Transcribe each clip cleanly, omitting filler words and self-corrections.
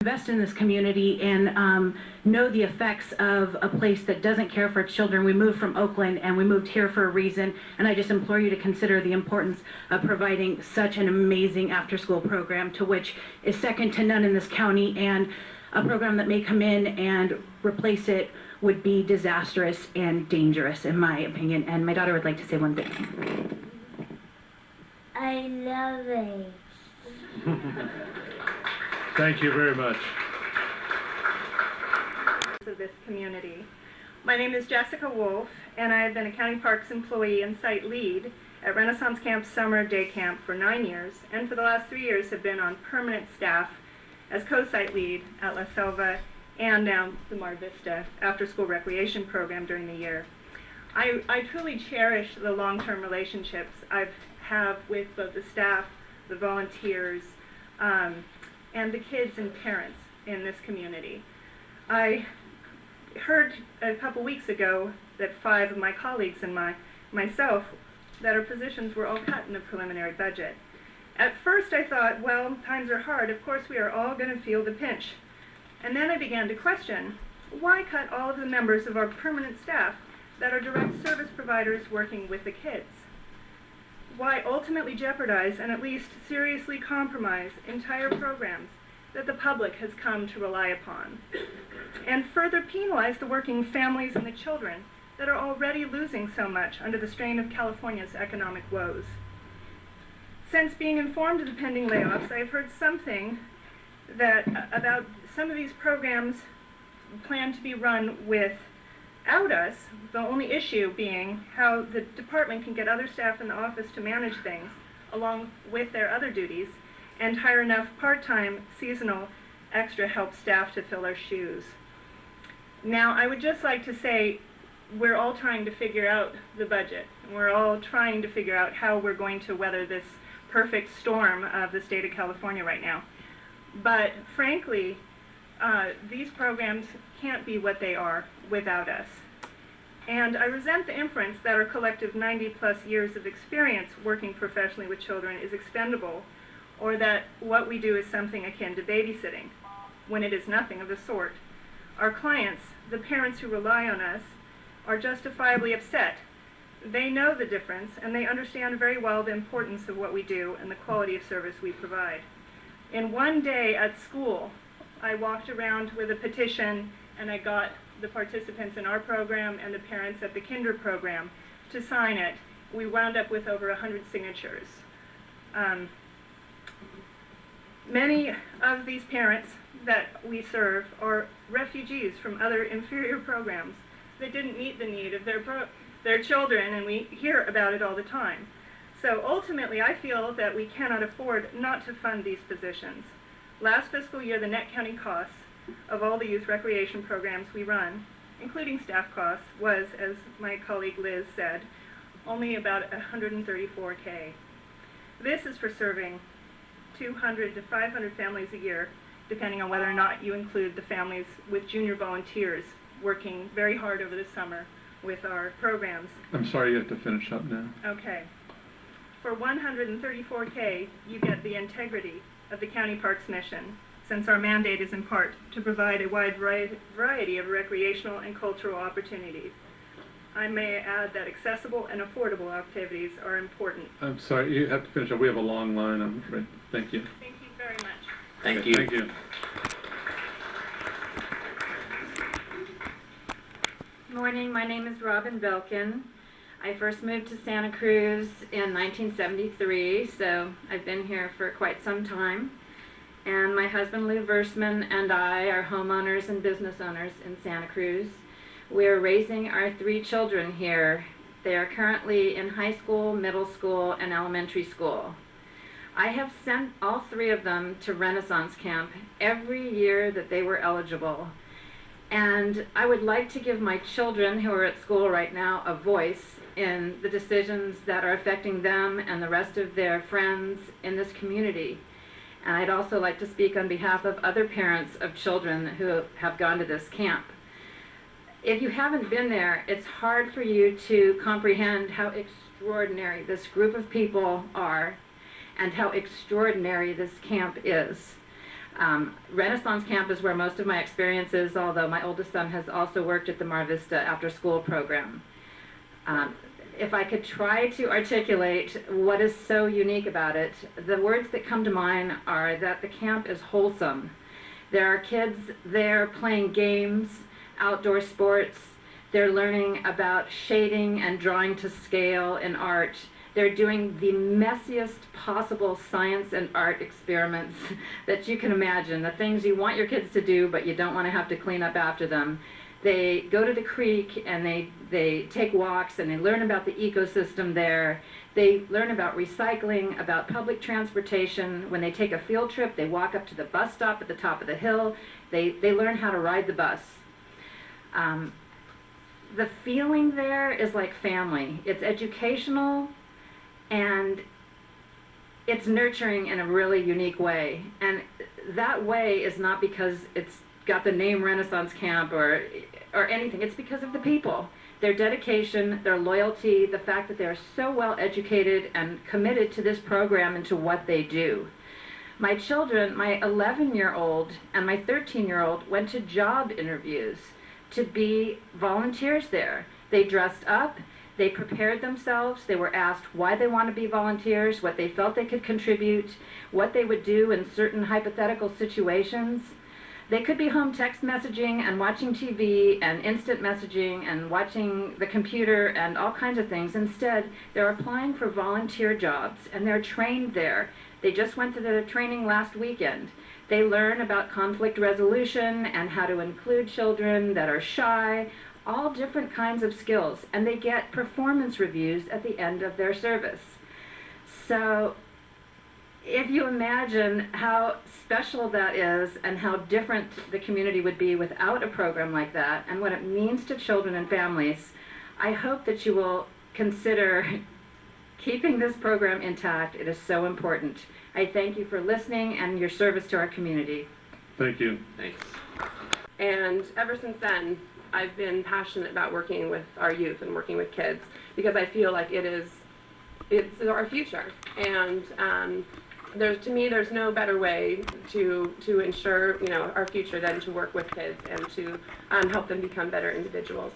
invest in this community and know the effects of a place that doesn't care for its children. We moved from Oakland and we moved here for a reason, and I just implore you to consider the importance of providing such an amazing after-school program, to which is second to none in this county, and a program that may come in and replace it would be disastrous and dangerous, in my opinion. And my daughter would like to say one thing. I love it. Thank you very much. Of this community. My name is Jessica Wolf, and I have been a County Parks employee and site lead at Renaissance Camp Summer Day Camp for 9 years, and for the last 3 years have been on permanent staff as co-site lead at La Selva and now the Vista after-school recreation program during the year. I truly cherish the long-term relationships I have with both the staff, the volunteers, and the kids and parents in this community. I heard a couple weeks ago that 5 of my colleagues and myself, that our positions were all cut in the preliminary budget. At first I thought, well, times are hard, of course we are all going to feel the pinch. And then I began to question, why cut all of the members of our permanent staff that are direct service providers working with the kids? Why ultimately jeopardize and at least seriously compromise entire programs that the public has come to rely upon, and further penalize the working families and the children that are already losing so much under the strain of California's economic woes? Since being informed of the pending layoffs, I have heard something about some of these programs planned to be run without us, the only issue being how the department can get other staff in the office to manage things along with their other duties and hire enough part-time, seasonal, extra help staff to fill their shoes. Now, I would just like to say we're all trying to figure out the budget. We're all trying to figure out how we're going to weather this perfect storm of the state of California right now. But frankly, these programs can't be what they are without us. And I resent the inference that our collective 90-plus years of experience working professionally with children is expendable, or that what we do is something akin to babysitting, when it is nothing of the sort. Our clients, the parents who rely on us, are justifiably upset. They know the difference, and they understand very well the importance of what we do and the quality of service we provide. In one day at school, I walked around with a petition, and I got the participants in our program and the parents at the kinder program to sign it. We wound up with over 100 signatures. Many of these parents that we serve are refugees from other inferior programs that didn't meet the need of their children, and we hear about it all the time. So ultimately, I feel that we cannot afford not to fund these positions. Last fiscal year, the net county costs of all the youth recreation programs we run, including staff costs, was, as my colleague Liz said, only about $134K. This is for serving 200 to 500 families a year, depending on whether or not you include the families with junior volunteers working very hard over the summer with our programs. I'm sorry, you have to finish up now. Okay. For $134K, you get the integrity of the county parks mission, since our mandate is in part to provide a wide variety of recreational and cultural opportunities. I may add that accessible and affordable activities are important. I'm sorry, you have to finish up. We have a long line, I'm afraid. Thank you. Thank you very much. Thank you. Thank you. Good morning, my name is Robin Belkin. I first moved to Santa Cruz in 1973, so I've been here for quite some time. And my husband Lou Versman and I are homeowners and business owners in Santa Cruz. We're raising our 3 children here. They are currently in high school, middle school, and elementary school. I have sent all 3 of them to Renaissance Camp every year that they were eligible. And I would like to give my children who are at school right now a voice in the decisions that are affecting them and the rest of their friends in this community. And I'd also like to speak on behalf of other parents of children who have gone to this camp. If you haven't been there, it's hard for you to comprehend how extraordinary this group of people are and how extraordinary this camp is. Renaissance Camp is where most of my experience is, although my oldest son has also worked at the Vista after-school program. If I could try to articulate what is so unique about it, the words that come to mind are that the camp is wholesome. There are kids there playing games, outdoor sports. They're learning about shading and drawing to scale in art. They're doing the messiest possible science and art experiments that you can imagine, the things you want your kids to do, but you don't want to have to clean up after them. They go to the creek and they take walks and they learn about the ecosystem there. They learn about recycling, about public transportation. When they take a field trip, they walk up to the bus stop at the top of the hill. They learn how to ride the bus. The feeling there is like family. It's educational and it's nurturing in a really unique way. And that way is not because it's got the name Renaissance Camp or anything. It's because of the people, their dedication, their loyalty, the fact that they're so well educated and committed to this program and to what they do. My children, my 11-year-old and my 13-year-old went to job interviews to be volunteers there. They dressed up, they prepared themselves, they were asked why they want to be volunteers, what they felt they could contribute, what they would do in certain hypothetical situations. They could be home text messaging and watching TV and instant messaging and watching the computer and all kinds of things. Instead, they're applying for volunteer jobs and they're trained there. They just went to the training last weekend. They learn about conflict resolution and how to include children that are shy, all different kinds of skills, and they get performance reviews at the end of their service. So if you imagine how special that is and how different the community would be without a program like that and what it means to children and families, I hope that you will consider keeping this program intact. It is so important. I thank you for listening and your service to our community. Thank you. Thanks. And ever since then, I've been passionate about working with our youth and working with kids because I feel like it's our future. And to me, there's no better way to ensure our future than to work with kids and to help them become better individuals.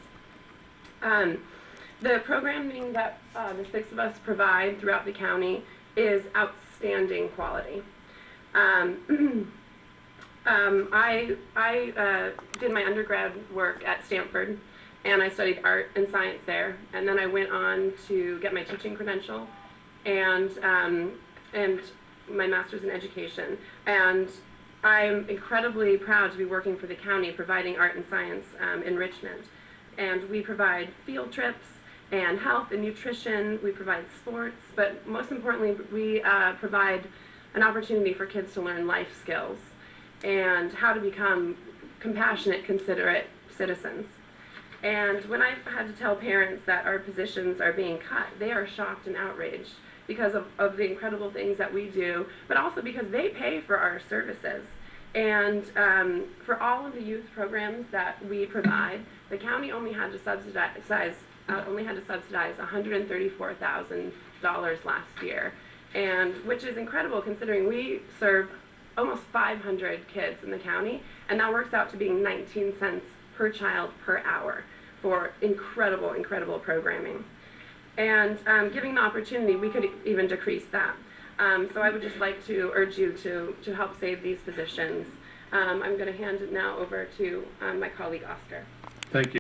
The programming that the 6 of us provide throughout the county is outstanding quality. I did my undergrad work at Stanford, and I studied art and science there, and then I went on to get my teaching credential and my master's in education. And I'm incredibly proud to be working for the county providing art and science enrichment. And we provide field trips and health and nutrition, we provide sports, but most importantly, we provide an opportunity for kids to learn life skills and how to become compassionate, considerate citizens. And when I've had to tell parents that our positions are being cut, they are shocked and outraged because of the incredible things that we do, but also because they pay for our services. And for all of the youth programs that we provide, the county only had to subsidize $134,000 last year, and which is incredible considering we serve almost 500 kids in the county, and that works out to being 19 cents per child per hour for incredible, incredible programming. And giving the opportunity, we could even decrease that. So I would just like to urge you to help save these positions. I'm going to hand it now over to my colleague Oscar. Thank you.